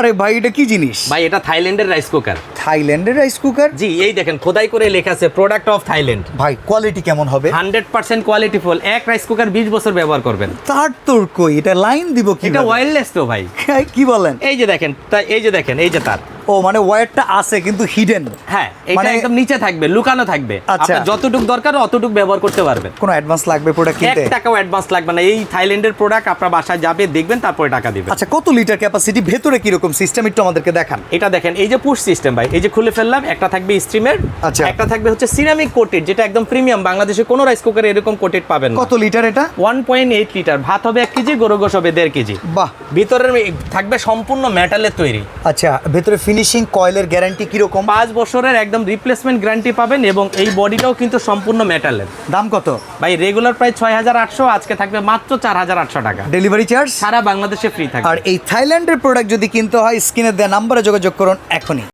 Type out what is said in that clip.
আরে ভাই এটা কি জিনিস? ভাই এটা থাইল্যান্ডের রাইস কুকার। থাইল্যান্ডের রাইস কুকার? জি, এই দেখেন খোদাই করে লেখা আছে প্রোডাক্ট অফ থাইল্যান্ড। ভাই কোয়ালিটি কেমন হবে? 100% কোয়ালিটিফুল। এক রাইস কুকার 20 বছর ব্যবহার করবেন। তার তোর কই, এটা লাইন দিব কি? এটা ওয়্যারলেস তো ভাই। কি বলেন? এই যে দেখেন, এই যে তার। ও মানে ওয়্যারটা আছে কিন্তু হিডেন। হ্যাঁ, এটা একদম নিচে থাকবে, লুকানো থাকবে। আচ্ছা। আপনি যতটুকু দরকার অতটুকু ব্যবহার করতে পারবেন। কোনো অ্যাডভান্স লাগবে প্রোডাক্ট 1 কিনতে? টাকাও অ্যাডভান্স লাগবে না। এই থাইল্যান্ডের প্রোডাক্ট আপনার বাসায় যাবে, দেখবেন, তারপরে টাকা দিবেন। আচ্ছা, কত লিটার ক্যাপাসিটি, ভেতরে কি রকম সিস্টেম একটু আমাদেরকে দেখান। এটা দেখেন, এই যে পুশ সিস্টেম ভাই, এই যে খুলে ফেললাম, একটা থাকবে স্টিমের, আচ্ছা। একটা থাকবে হচ্ছে সিরামিক কোটেড, যেটা একদম প্রিমিয়াম। বাংলাদেশে কোনো রাইস কুকারে এরকম কোটেড পাবেন না। কত লিটার এটা? 1.8 লিটার। ভাত হবে 1 কেজি, গরু গোশ হবে 1.5 কেজি। বাহ। ভিতরের থাকবে সম্পূর্ণ মেটালের তৈরি। আচ্ছা, ভেতরে ফিনিশিং কয়েলের গ্যারান্টি কি রকম? 5 বছরের একদম রিপ্লেসমেন্ট গ্যারান্টি পাবেন, এবং এই বডিটাও কিন্তু সম্পূর্ণ মেটালের। দাম কত? ভাই রেগুলার প্রাইস 6800, আজকে থাকবে মাত্র 4800 টাকা। ডেলিভারি চার্জ সারা বাংলাদেশে ফ্রি থাকবে। আর এই থাইল্যান্ডের প্রোডাক্ট যদি কিনতে হয়, স্ক্রিনে দেওয়া নাম্বারে যোগাযোগ করুন এখনই।